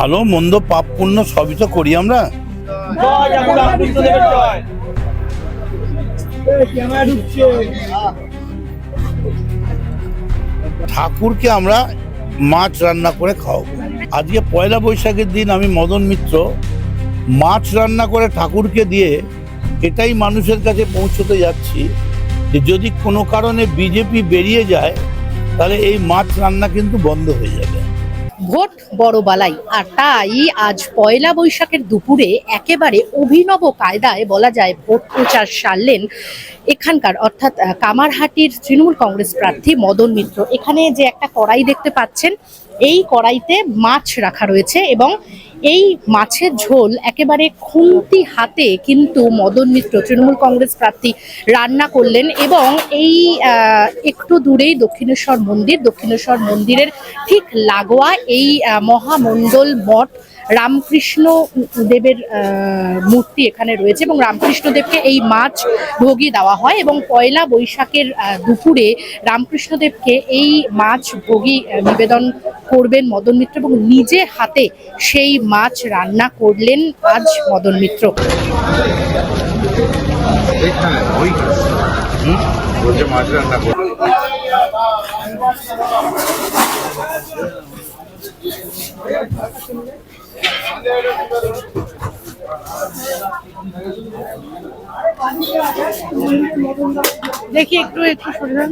ভালো মন্দ পাপ পুণ্য সবই তো করি আমরা। ঠাকুরকে আমরা মাছ রান্না করে খাওয়াবো। আজকে পয়লা বৈশাখের দিন আমি মদন মিত্র মাছ রান্না করে ঠাকুরকে দিয়ে এটাই মানুষের কাছে পৌঁছতে যাচ্ছি যে যদি কোনো কারণে বিজেপি বেরিয়ে যায় তাহলে এই মাছ রান্না কিন্তু বন্ধ হয়ে যাবে। ভোট বড় বালাই, আর তাই আজ পয়লা বৈশাখের দুপুরে একেবারে অভিনব কায়দায় বলা যায় ভোট প্রচার সারলেন এখানকার অর্থাৎ কামারহাটির তৃণমূল কংগ্রেস প্রার্থী মদন মিত্র। এখানে যে একটা কড়াই দেখতে পাচ্ছেন, এই কড়াইতে মাছ রাখা রয়েছে এবং এই মাছের ঝোল একেবারে খুন্তি হাতে কিন্তু মদন মিত্র তৃণমূল কংগ্রেস প্রার্থী রান্না করলেন। এবং এই একটু দূরেই দক্ষিণেশ্বর মন্দিরের ঠিক লাগোয়া এই মহামণ্ডল মঠ রামকৃষ্ণ দেবের মূর্তি এখানে রয়েছে এবং রামকৃষ্ণ দেবকে এই মাছ ভোগী দেওয়া হয় এবং পয়লা বৈশাখের দুপুরে রামকৃষ্ণ দেবকে এই মাছ ভোগী নিবেদন করবেন মদন মিত্র এবং নিজে হাতে সেই মাছ রান্না করলেন আজ মদন মিত্র। দেখি একটু সরে যান।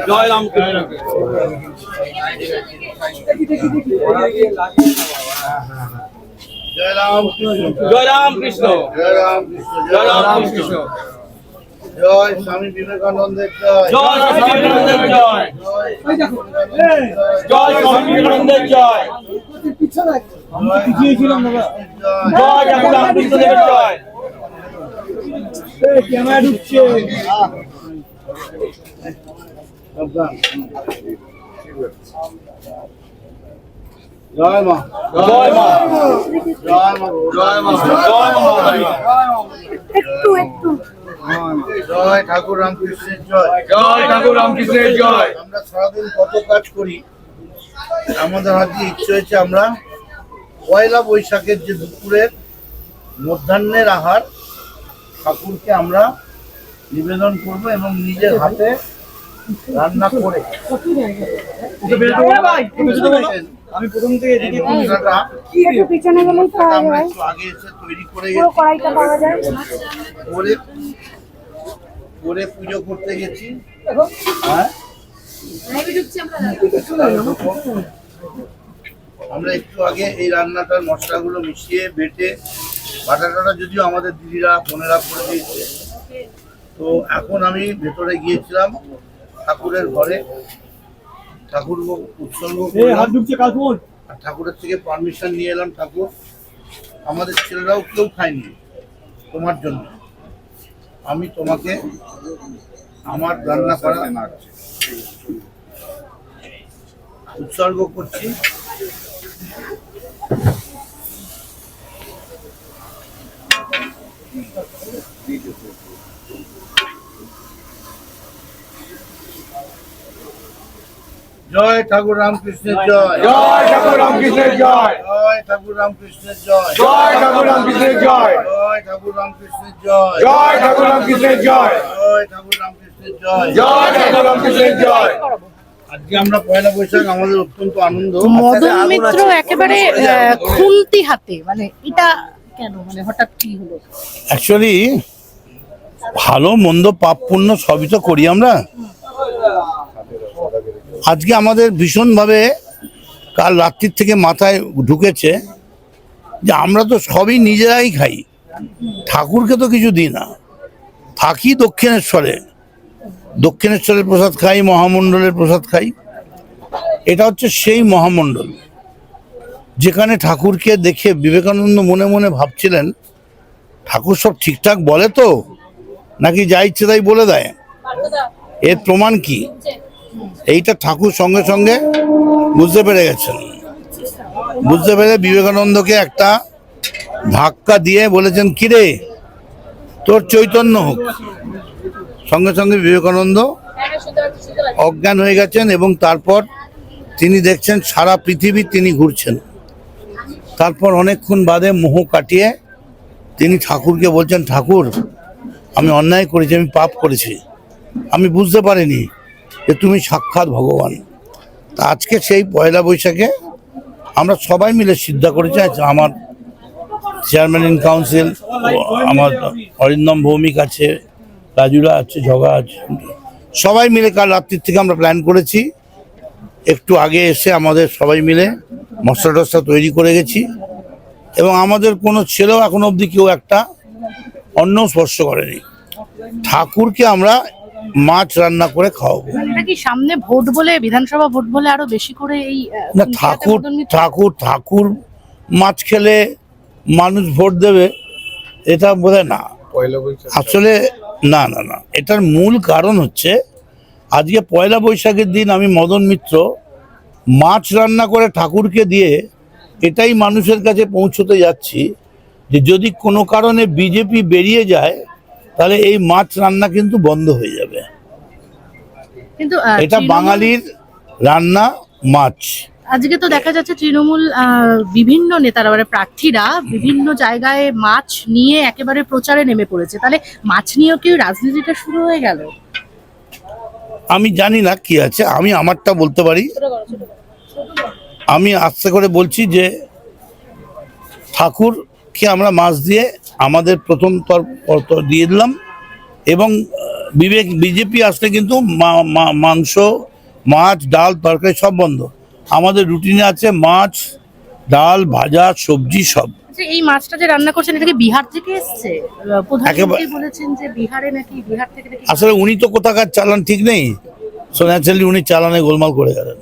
জয় রাম কৃষ্ণ, জয় রাম কৃষ্ণ, জয় স্বামী বিবেকানন্দের জয়, জয় স্বামী বিবেকানন্দের জয়, জয় স্বামী বিবেকানন্দের জয়, জয় রামকৃষ্ণ দেবের জয়। ক্যামেরা ঢুকছে। জয় মা, জয় মা, জয় মা, জয় মা, জয় মা, জয় ঠাকুর রামকৃষ্ণের জয়, জয় ঠাকুর রামকৃষ্ণের জয়। আমরা সারাদিন কত কাজ করি, আমাদের আজকে ইচ্ছে হয়েছে আমরা পয়লা বৈশাখের যে দুপুরের মধ্যাহ্নের আহার ঠাকুরকে আমরা নিবেদন করব এবং নিজের হাতে রান্না করে। আমি প্রথম থেকে দেখি আমরা একটু আগে এসে তৈরি করে করে পুজো করতে গেছি। হ্যাঁ, আমরা একটু আগে এই রান্নাটার মশলাগুলো মিশিয়ে বেটে বাটাটা যদিও আমাদের দিদিরা বোনেরা করে দিয়েছে। তো এখন আমি ভেতরে গিয়েছিলাম ঠাকুরের ঘরে, ঠাকুর উৎসর্গ করলাম আর ঠাকুরের থেকে পারমিশন নিয়ে এলাম। ঠাকুর আমাদের ছেলেরাও কেউ খায়নি তোমার জন্য, আমি তোমাকে আমার রান্না করা উৎসর্গ করছি। জয় ঠাকুর রামকৃষ্ণের জয়, জয় ঠাকুর রামকৃষ্ণের জয়, জয় ঠাকুর রামকৃষ্ণের জয়, জয় ঠাকুর রামকৃষ্ণের জয়, জয় ঠাকুর রামকৃষ্ণের জয়, জয় ঠাকুর রামকৃষ্ণের জয়, জয় ঠাকুর রামকৃষ্ণের জয়, জয় ঠাকুর রামকৃষ্ণের জয়। আজকে আমরা পয়লা বৈশাখ, আমাদের অত্যন্ত আনন্দ। মদন মিত্র একেবারে খুন্তি হাতে, মানে এটা কেন, মানে হঠাৎ কি হলো? অ্যাকচুয়ালি ভালো মন্দ পাপ পুণ্য সবই তো করি আমরা। আজকে আমাদের ভীষণভাবে কাল রাত্রির থেকে মাথায় ঢুকেছে যে আমরা তো সবই নিজেরাই খাই, ঠাকুরকে তো কিছু দিই না। থাকি দক্ষিণেশ্বরের প্রসাদ খাই, মহামণ্ডলের প্রসাদ খাই। এটা হচ্ছে সেই মহামণ্ডল যেখানে ঠাকুরকে দেখে বিবেকানন্দ মনে মনে ভাবছিলেন ঠাকুর সব ঠিকঠাক বলে তো, নাকি যা ইচ্ছে তাই বলে দেয়, এর প্রমাণ কি? এইটা ঠাকুর সঙ্গে সঙ্গে বুঝতে পেরে গেছেন। বুঝতে পেরে বিবেকানন্দকে একটা ধাক্কা দিয়ে বলেছেন, কিরে তোর চৈতন্য হোক। সঙ্গে সঙ্গে বিবেকানন্দ অজ্ঞান হয়ে গেছেন এবং তারপর তিনি দেখছেন সারা পৃথিবী তিনি ঘুরছেন। তারপর অনেকক্ষণ বাদে মোহ কাটিয়ে তিনি ঠাকুরকে বলছেন, ঠাকুর আমি অন্যায় করেছি, আমি পাপ করেছি, আমি বুঝতে পারিনি যে তুমি সাক্ষাৎ ভগবান। তা আজকে সেই পয়লা বৈশাখে আমরা সবাই মিলে সিদ্ধা করেছি। আমার চেয়ারম্যান ইন কাউন্সিল, আমার অরিন্দম ভৌমিক আছে, রাজুরা আছে, জগা আছে, সবাই মিলে কাল রাত্রির থেকে আমরা প্ল্যান করেছি। একটু আগে এসে আমাদের সবাই মিলে মশলা টশলা তৈরি করে গেছি এবং আমাদের কোনো ছেলেও এখনো অবধি কেউ একটা অন্ন স্পর্শ করেনি। ঠাকুরকে আমরা মাছ রান্না করে খাওয়াবো। এটা কি সামনে ভোট বলে, বিধানসভা ভোট বলে আরো বেশি করে এই না, ঠাকুর ঠাকুর ঠাকুর মাছ খেলে মানুষ ভোট দেবে এটা বোধহয় না। আসলে না না না, এটার মূল কারণ হচ্ছে আজকে পয়লা বৈশাখের দিন আমি মদন মিত্র মাছ রান্না করে ঠাকুরকে দিয়ে এটাই মানুষের কাছে পৌঁছতে যাচ্ছি যে যদি কোনো কারণে বিজেপি বেরিয়ে যায় তাহলে এই মাছ রান্না কিন্তু বন্ধ হয়ে যাবে। কিন্তু এটা বাঙালির রান্না মাছ। আজকে তো দেখা যাচ্ছে তৃণমূল বিভিন্ন নেতারা মানে প্রার্থীরা বিভিন্ন জায়গায় মাছ নিয়ে একেবারে প্রচারে নেমে পড়েছে, তাহলে মাছ নিয়েও কি রাজনীতিটা শুরু হয়ে গেল? আমি জানি না কি আছে, আমি আমারটা বলতে পারি। আমি আস্তে করে বলছি যে ঠাকুরকে আমরা মাছ দিয়ে আমাদের প্রথম তর দিয়ে দিলাম এবং বিজেপি আসলে কিন্তু মাংস, মাছ, ডাল, তরকারি সব বন্ধ। আমাদের রুটিনে আছে মাছ, ডাল, ভাজা, সবজি সব। এই মাছটা যে রান্না করছেন এটা কি বিহার থেকে এসেছে? প্রধানমন্ত্রী একেবারে। বলেছেন যে বিহারে নাকি, বিহার থেকে নাকি। আসলে উনি তো কোথাকার চালান ঠিক নেই, সো ন্যাচারালি উনি চালানে গোলমাল করে গেলেন।